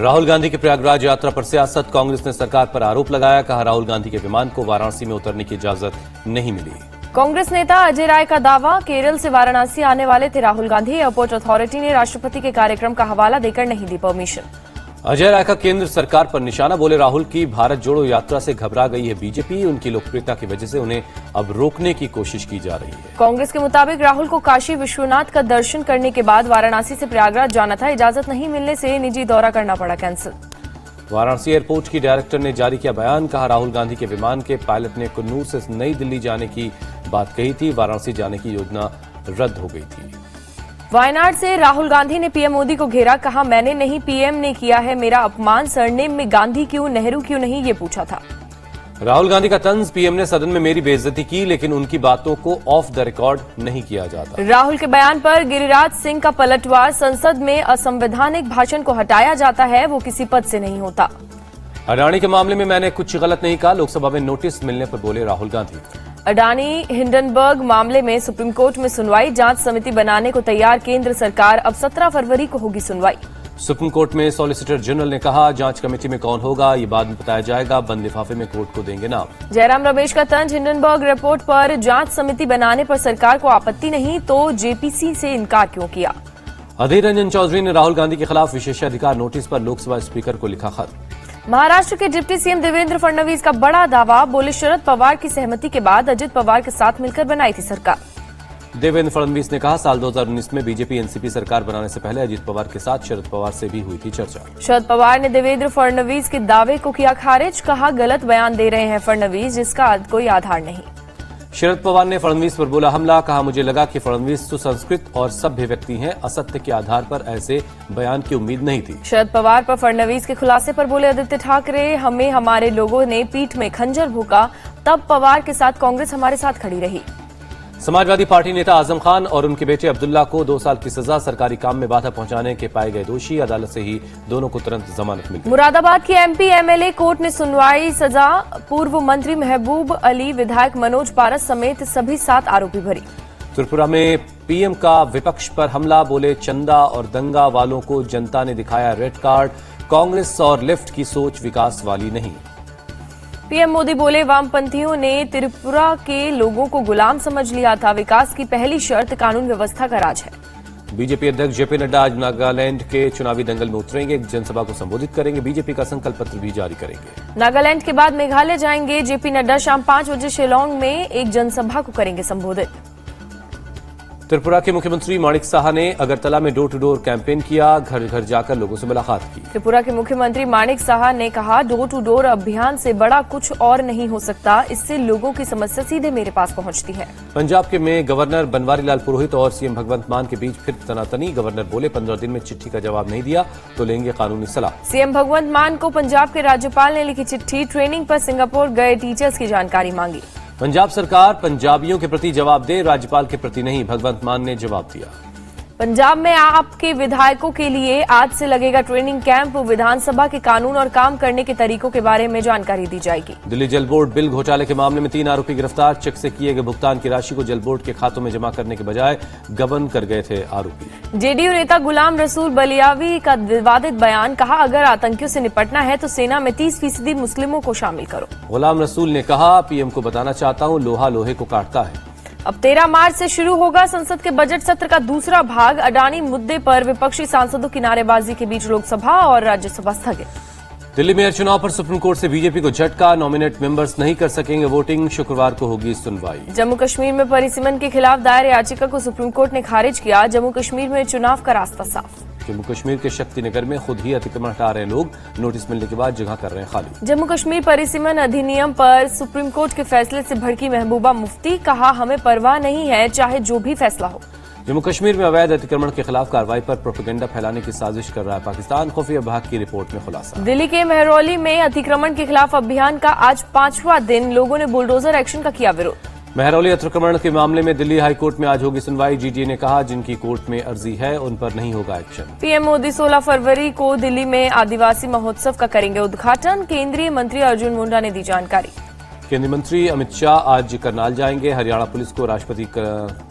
राहुल गांधी की प्रयागराज यात्रा पर सियासत, कांग्रेस ने सरकार पर आरोप लगाया। कहा, राहुल गांधी के विमान को वाराणसी में उतरने की इजाजत नहीं मिली। कांग्रेस नेता अजय राय का दावा, केरल से वाराणसी आने वाले थे राहुल गांधी। एयरपोर्ट अथॉरिटी ने राष्ट्रपति के कार्यक्रम का हवाला देकर नहीं दी परमिशन। अजय राय का केंद्र सरकार पर निशाना, बोले राहुल की भारत जोड़ो यात्रा से घबरा गई है बीजेपी। उनकी लोकप्रियता की वजह से उन्हें अब रोकने की कोशिश की जा रही है। कांग्रेस के मुताबिक राहुल को काशी विश्वनाथ का दर्शन करने के बाद वाराणसी से प्रयागराज जाना था। इजाजत नहीं मिलने से निजी दौरा करना पड़ा कैंसिल। वाराणसी एयरपोर्ट की डायरेक्टर ने जारी किया बयान। कहा, राहुल गांधी के विमान के पायलट ने कुन्नूर से नई दिल्ली जाने की बात कही थी। वाराणसी जाने की योजना रद्द हो गई थी। वायनाड से राहुल गांधी ने पीएम मोदी को घेरा। कहा, मैंने नहीं, पीएम ने किया है मेरा अपमान। सरनेम में गांधी क्यों, नेहरू क्यों नहीं, ये पूछा था। राहुल गांधी का तंज, पीएम ने सदन में मेरी बेइज्जती की, लेकिन उनकी बातों को ऑफ द रिकॉर्ड नहीं किया जाता। राहुल के बयान पर गिरिराज सिंह का पलटवार। संसद में असंवैधानिक भाषण को हटाया जाता है, वो किसी पद से नहीं होता। अडानी के मामले में मैंने कुछ गलत नहीं कहा, लोकसभा में नोटिस मिलने पर बोले राहुल गांधी। अडानी हिंडनबर्ग मामले में सुप्रीम कोर्ट में सुनवाई। जांच समिति बनाने को तैयार केंद्र सरकार। अब 17 फरवरी को होगी सुनवाई। सुप्रीम कोर्ट में सॉलिसिटर जनरल ने कहा, जांच कमेटी में कौन होगा ये बाद में बताया जाएगा। बंद लिफाफे में कोर्ट को देंगे नाम। जयराम रमेश का तंज, हिंडनबर्ग रिपोर्ट पर जांच समिति बनाने पर सरकार को आपत्ति नहीं तो जेपीसी से इनकार क्यों किया। अधीर रंजन चौधरी ने राहुल गांधी के खिलाफ विशेषाधिकार नोटिस पर लोकसभा स्पीकर को लिखा खत। महाराष्ट्र के डिप्टी सीएम देवेंद्र फडणवीस का बड़ा दावा। बोले, शरद पवार की सहमति के बाद अजित पवार के साथ मिलकर बनाई थी सरकार। देवेंद्र फडणवीस ने कहा, साल 2019 में बीजेपी एनसीपी सरकार बनाने से पहले अजित पवार के साथ शरद पवार से भी हुई थी चर्चा। शरद पवार ने देवेंद्र फडणवीस के दावे को किया खारिज। कहा, गलत बयान दे रहे हैं फडणवीस, जिसका कोई आधार नहीं। शरद पवार ने फडणवीस पर बोला हमला। कहा, मुझे लगा कि फडणवीस सुसंस्कृत और सभ्य व्यक्ति हैं, असत्य के आधार पर ऐसे बयान की उम्मीद नहीं थी। शरद पवार पर फडणवीस के खुलासे पर बोले आदित्य ठाकरे, हमें हमारे लोगों ने पीठ में खंजर भोंका, तब पवार के साथ कांग्रेस हमारे साथ खड़ी रही। समाजवादी पार्टी नेता आजम खान और उनके बेटे अब्दुल्ला को 2 साल की सजा, सरकारी काम में बाधा पहुंचाने के पाए गए दोषी। अदालत से ही दोनों को तुरंत जमानत मिली। मुरादाबाद की एमपी एमएलए कोर्ट ने सुनवाई। सजा, पूर्व मंत्री महबूब अली, विधायक मनोज पारस समेत सभी 7 आरोपी भरी। त्रिपुरा में पीएम का विपक्ष पर हमला। बोले, चंदा और दंगा वालों को जनता ने दिखाया रेड कार्ड। कांग्रेस और लेफ्ट की सोच विकास वाली नहीं। पीएम मोदी बोले, वामपंथियों ने त्रिपुरा के लोगों को गुलाम समझ लिया था। विकास की पहली शर्त कानून व्यवस्था का राज है। बीजेपी अध्यक्ष जेपी नड्डा आज नागालैंड के चुनावी दंगल में उतरेंगे। एक जनसभा को संबोधित करेंगे। बीजेपी का संकल्प पत्र भी जारी करेंगे। नागालैंड के बाद मेघालय जाएंगे जेपी नड्डा। शाम 5 बजे शिलांग में एक जनसभा को करेंगे संबोधित। त्रिपुरा के मुख्यमंत्री माणिक साहा ने अगरतला में डोर टू डोर कैंपेन किया। घर घर जाकर लोगों से मुलाकात की। त्रिपुरा के मुख्यमंत्री माणिक साहा ने कहा, डोर टू डोर अभियान से बड़ा कुछ और नहीं हो सकता। इससे लोगों की समस्या सीधे मेरे पास पहुंचती है। पंजाब के में गवर्नर बनवारी लाल पुरोहित और सीएम भगवंत मान के बीच फिर तनातनी। गवर्नर बोले, 15 दिन में चिट्ठी का जवाब नहीं दिया तो लेंगे कानूनी सलाह। सीएम भगवंत मान को पंजाब के राज्यपाल ने लिखी चिट्ठी। ट्रेनिंग पर सिंगापुर गए टीचर्स की जानकारी मांगी। पंजाब सरकार पंजाबियों के प्रति जवाब दे, राज्यपाल के प्रति नहीं, भगवंत मान ने जवाब दिया। पंजाब में आपके विधायकों के लिए आज से लगेगा ट्रेनिंग कैंप। विधानसभा के कानून और काम करने के तरीकों के बारे में जानकारी दी जाएगी। दिल्ली जल बोर्ड बिल घोटाले के मामले में 3 आरोपी गिरफ्तार। चेक से किए गए भुगतान की राशि को जल बोर्ड के खातों में जमा करने के बजाय गबन कर गए थे आरोपी। जेडीयू नेता गुलाम रसूल बलियावी का विवादित बयान। कहा, अगर आतंकियों से निपटना है तो सेना में 30% मुस्लिमों को शामिल करो। गुलाम रसूल ने कहा, पीएम को बताना चाहता हूं, लोहा लोहे को काटता है। अब 13 मार्च से शुरू होगा संसद के बजट सत्र का दूसरा भाग। अडानी मुद्दे पर विपक्षी सांसदों की नारेबाजी के बीच लोकसभा और राज्यसभा स्थगित। दिल्ली मेयर चुनाव पर सुप्रीम कोर्ट से बीजेपी को झटका। नॉमिनेट मेंबर्स नहीं कर सकेंगे वोटिंग। शुक्रवार को होगी सुनवाई। जम्मू कश्मीर में परिसीमन के खिलाफ दायर याचिका को सुप्रीम कोर्ट ने खारिज किया। जम्मू कश्मीर में चुनाव का रास्ता साफ। जम्मू कश्मीर के शक्तिनगर में खुद ही अतिक्रमण हटा रहे लोग। नोटिस मिलने के बाद जगह कर रहे हैं खाली। जम्मू कश्मीर परिसीमन अधिनियम पर सुप्रीम कोर्ट के फैसले से भड़की महबूबा मुफ्ती। कहा, हमें परवाह नहीं है चाहे जो भी फैसला हो। जम्मू कश्मीर में अवैध अतिक्रमण के खिलाफ कार्रवाई पर प्रोपेगेंडा फैलाने की साजिश कर रहा है पाकिस्तान। खुफिया विभाग की रिपोर्ट में खुलासा। दिल्ली के महरौली में अतिक्रमण के खिलाफ अभियान का आज 5वां दिन। लोगों ने बुलडोजर एक्शन का किया विरोध। महरौली अतिक्रमण के मामले में दिल्ली हाईकोर्ट में आज होगी सुनवाई। जीटीए ने कहा, जिनकी कोर्ट में अर्जी है उन पर नहीं होगा एक्शन। पीएम मोदी 16 फरवरी को दिल्ली में आदिवासी महोत्सव का करेंगे उद्घाटन। केंद्रीय मंत्री अर्जुन मुंडा ने दी जानकारी। केंद्रीय मंत्री अमित शाह आज करनाल जाएंगे। हरियाणा पुलिस को राष्ट्रपति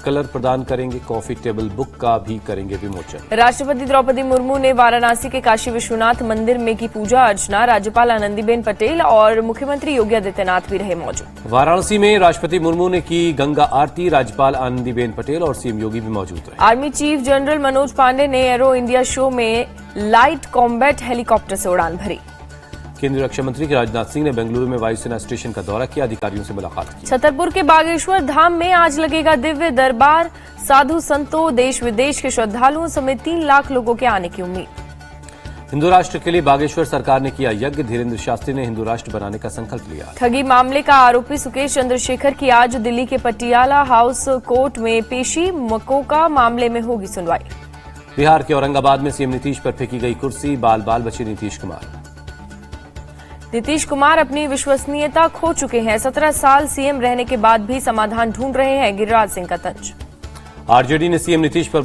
कलर प्रदान करेंगे। कॉफी टेबल बुक का भी करेंगे विमोचन। राष्ट्रपति द्रौपदी मुर्मू ने वाराणसी के काशी विश्वनाथ मंदिर में की पूजा अर्चना। राज्यपाल आनंदीबेन पटेल और मुख्यमंत्री योगी आदित्यनाथ भी रहे मौजूद। वाराणसी में राष्ट्रपति मुर्मू ने की गंगा आरती। राज्यपाल आनंदीबेन पटेल और सीएम योगी भी मौजूद रहे। Army chief general Manoj Pande ने एरो इंडिया शो में लाइट कॉम्बैट हेलीकॉप्टर से उड़ान भरी। केंद्रीय रक्षा मंत्री राजनाथ सिंह ने बेंगलुरु में वायुसेना स्टेशन का दौरा किया। अधिकारियों से मुलाकात की। छतरपुर के बागेश्वर धाम में आज लगेगा दिव्य दरबार। साधु संतों, देश विदेश के श्रद्धालुओं समेत 3 लाख लोगों के आने की उम्मीद। हिंदू राष्ट्र के लिए बागेश्वर सरकार ने किया यज्ञ। धीरेन्द्र शास्त्री ने हिंदू राष्ट्र बनाने का संकल्प लिया। ठगी मामले का आरोपी सुकेश चंद्रशेखर की आज दिल्ली के पटियाला हाउस कोर्ट में पेशी। मकोका मामले में होगी सुनवाई। बिहार के औरंगाबाद में सीएम नीतीश पर फेंकी गई कुर्सी। बाल बाल बचे नीतीश कुमार। नीतीश कुमार अपनी विश्वसनीयता खो चुके हैं। 17 साल सीएम रहने के बाद भी समाधान ढूंढ रहे हैं, गिरिराज सिंह का तंज। आरजेडी ने सीएम नीतीश पर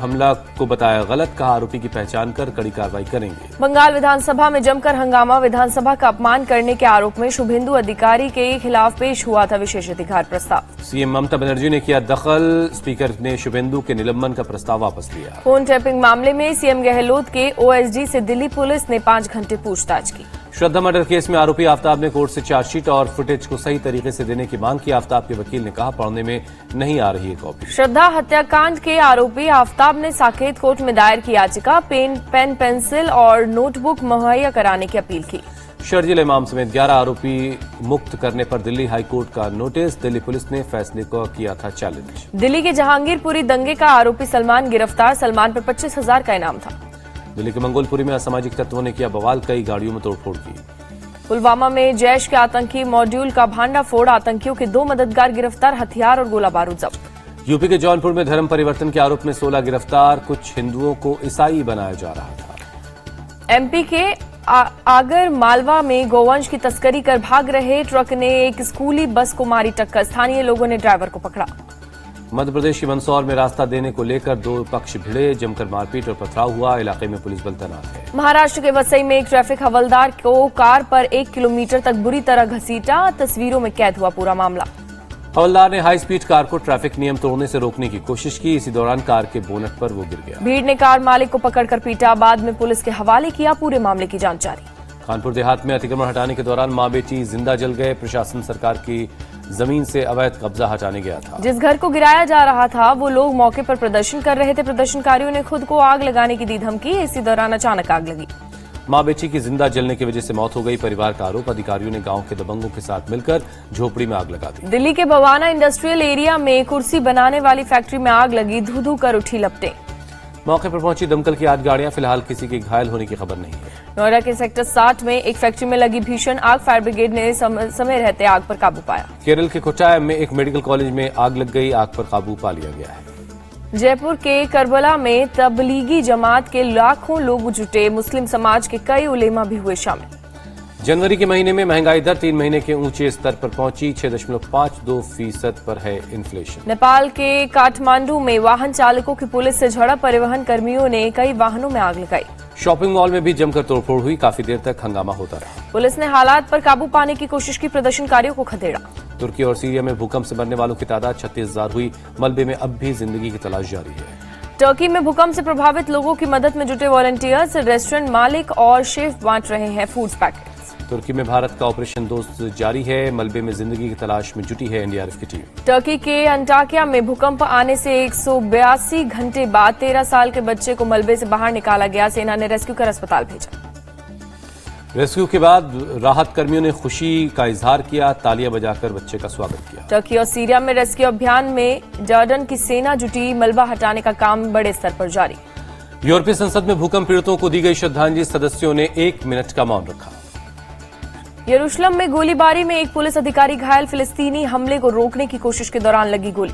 हमला को बताया गलत। कहा आरोपी की पहचान कर कड़ी कार्रवाई करेंगे। बंगाल विधानसभा में जमकर हंगामा। विधानसभा का अपमान करने के आरोप में शुभेंदु अधिकारी के खिलाफ पेश हुआ था विशेषाधिकार प्रस्ताव। सीएम ममता बनर्जी ने किया दखल। स्पीकर ने शुभेंदु के निलंबन का प्रस्ताव वापस लिया। फोन टैपिंग मामले में सीएम गहलोत के ओएसडी से दिल्ली पुलिस ने 5 घंटे पूछताछ की। श्रद्धा मर्डर केस में आरोपी आफ्ताब ने कोर्ट से चार्जशीट और फुटेज को सही तरीके से देने की मांग की। आफ्ताब के वकील ने कहा पढ़ने में नहीं आ रही है कॉपी। श्रद्धा हत्याकांड के आरोपी आफ्ताब ने साकेत कोर्ट में दायर की याचिका। पेन पेंसिल और नोटबुक मुहैया कराने की अपील की। शर्जिल इमाम समेत 11 आरोपी मुक्त करने पर दिल्ली हाईकोर्ट का नोटिस। दिल्ली पुलिस ने फैसले को किया था चैलेंज। दिल्ली के जहांगीरपुरी दंगे का आरोपी सलमान गिरफ्तार। सलमान पर 25,000 का इनाम था। दिल्ली के मंगोलपुरी में असामाजिक तत्वों ने किया बवाल। कई गाड़ियों में तोड़फोड़ की। पुलवामा में जैश के आतंकी मॉड्यूल का भांडाफोड़। आतंकियों के 2 मददगार गिरफ्तार। हथियार और गोला बारूद जब्त। यूपी के जौनपुर में धर्म परिवर्तन के आरोप में 16 गिरफ्तार। कुछ हिंदुओं को ईसाई बनाया जा रहा था। एमपी के आगर मालवा में गोवंश की तस्करी कर भाग रहे ट्रक ने एक स्कूली बस को मारी टक्कर। स्थानीय लोगों ने ड्राइवर को पकड़ा। मध्य प्रदेश के मंदसौर में रास्ता देने को लेकर 2 पक्ष भिड़े। जमकर मारपीट और पथराव हुआ। इलाके में पुलिस बल तैनात है। महाराष्ट्र के वसई में एक ट्रैफिक हवलदार को कार पर 1 किलोमीटर तक बुरी तरह घसीटा। तस्वीरों में कैद हुआ पूरा मामला। हवलदार ने हाई स्पीड कार को ट्रैफिक नियम तोड़ने से रोकने की कोशिश की। इसी दौरान कार के बोनट पर वो गिर गया। भीड़ ने कार मालिक को पकड़कर पीटा। बाद में पुलिस के हवाले किया। पूरे मामले की जांच जारी। कानपुर देहात में अतिक्रमण हटाने के दौरान मां बेटी जिंदा जल गए। प्रशासन सरकार की जमीन से अवैध कब्जा हटाने गया था। जिस घर को गिराया जा रहा था वो लोग मौके पर प्रदर्शन कर रहे थे। प्रदर्शनकारियों ने खुद को आग लगाने की दी धमकी। इसी दौरान अचानक आग लगी। मां बेटी की जिंदा जलने की वजह से मौत हो गई। परिवार का आरोप। अधिकारियों ने गांव के दबंगों के साथ मिलकर झोपड़ी में आग लगा दी। दिल्ली के बवाना इंडस्ट्रियल एरिया में कुर्सी बनाने वाली फैक्ट्री में आग लगी। धू धू कर उठी लपटें। मौके पर पहुंची दमकल की 8 गाड़ियां। फिलहाल किसी के घायल होने की खबर नहीं है। नोएडा के सेक्टर 60 में एक फैक्ट्री में लगी भीषण आग। फायर ब्रिगेड ने समय रहते आग पर काबू पाया। केरल के कोट्टायम में एक मेडिकल कॉलेज में आग लग गई। आग पर काबू पा लिया गया है। जयपुर के करबला में तबलीगी जमात के लाखों लोग जुटे। मुस्लिम समाज के कई उलेमा भी हुए शामिल। जनवरी के महीने में महंगाई दर 3 महीने के ऊंचे स्तर पर पहुंची। 6.52% पर है इन्फ्लेशन। नेपाल के काठमांडू में वाहन चालकों की पुलिस से झड़प। परिवहन कर्मियों ने कई वाहनों में आग लगाई। शॉपिंग मॉल में भी जमकर तोड़फोड़ हुई। काफी देर तक हंगामा होता रहा। पुलिस ने हालात पर काबू पाने की कोशिश की। प्रदर्शनकारियों को खदेड़ा। तुर्की और सीरिया में भूकंप से मरने वालों की तादाद 36,000 हुई। मलबे में अब भी जिंदगी की तलाश जारी है। टर्की में भूकंप से प्रभावित लोगों की मदद में जुटे वॉलंटियर्स। रेस्टोरेंट मालिक और शेफ बांट रहे हैं फूड पैकेट। तुर्की में भारत का ऑपरेशन दोस्त जारी है। मलबे में जिंदगी की तलाश में जुटी है एनडीआरएफ की टीम। टर्की के अंटाकिया में भूकंप आने से 182 घंटे बाद 13 साल के बच्चे को मलबे से बाहर निकाला गया। सेना ने रेस्क्यू कर अस्पताल भेजा। रेस्क्यू के बाद राहत कर्मियों ने खुशी का इजहार किया। तालियां बजाकर बच्चे का स्वागत किया। टर्की और सीरिया में रेस्क्यू अभियान में जॉर्डन की सेना जुटी। मलबा हटाने का काम बड़े स्तर पर जारी। यूरोपीय संसद में भूकंप पीड़ितों को दी गई श्रद्धांजलि। सदस्यों ने 1 मिनट का मौन रखा। यरूशलेम में गोलीबारी में एक पुलिस अधिकारी घायल। फिलिस्तीनी हमले को रोकने की कोशिश के दौरान लगी गोली।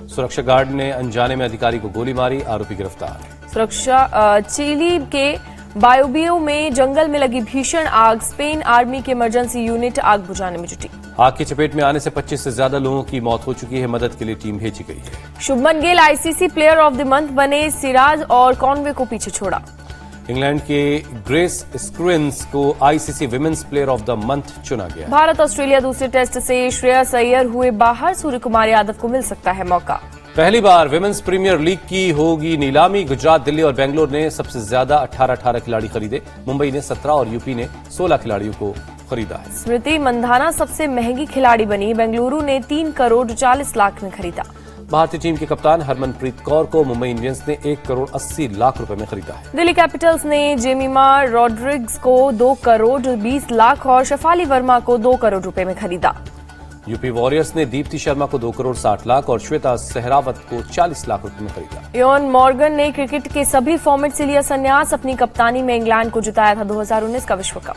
सुरक्षा गार्ड ने अनजाने में अधिकारी को गोली मारी। आरोपी गिरफ्तार। सुरक्षा चिली के बायोबियो में जंगल में लगी भीषण आग। स्पेन आर्मी की इमरजेंसी यूनिट आग बुझाने में जुटी। आग की चपेट में आने से 25 से ज्यादा लोगों की मौत हो चुकी है। मदद के लिए टीम भेजी गई है। Shubman Gill ICC player of the month बने। सिराज और कॉनवे को पीछे छोड़ा। इंग्लैंड के ग्रेस स्क्रिन्स को ICC women's player of the month चुना गया। भारत ऑस्ट्रेलिया दूसरे टेस्ट से श्रेयस अय्यर हुए बाहर, सूर्य कुमार यादव को मिल सकता है मौका। पहली बार विमेंस प्रीमियर लीग की होगी नीलामी। गुजरात, दिल्ली और बेंगलोर ने सबसे ज्यादा 18 खिलाड़ी खरीदे। मुंबई ने 17 और यूपी ने 16 खिलाड़ियों को खरीदा है। स्मृति मंधाना सबसे महंगी खिलाड़ी बनी। बेंगलुरु ने 3 करोड़ 40 लाख में खरीदा। भारतीय टीम के कप्तान हरमनप्रीत कौर को मुंबई इंडियंस ने 1 करोड़ 80 लाख रुपए में खरीदा है। दिल्ली कैपिटल्स ने जेमिमा रॉड्रिग्स को 2 करोड़ 20 लाख और शेफाली वर्मा को 2 करोड़ रुपए में खरीदा। यूपी वॉरियर्स ने दीप्ति शर्मा को 2 करोड़ 60 लाख और श्वेता सहरावत को 40 लाख रुपए में खरीदा। इयोन मॉर्गन ने क्रिकेट के सभी फॉर्मेट से लिया संन्यास। अपनी कप्तानी में इंग्लैंड को जिताया था 2019 का विश्व कप।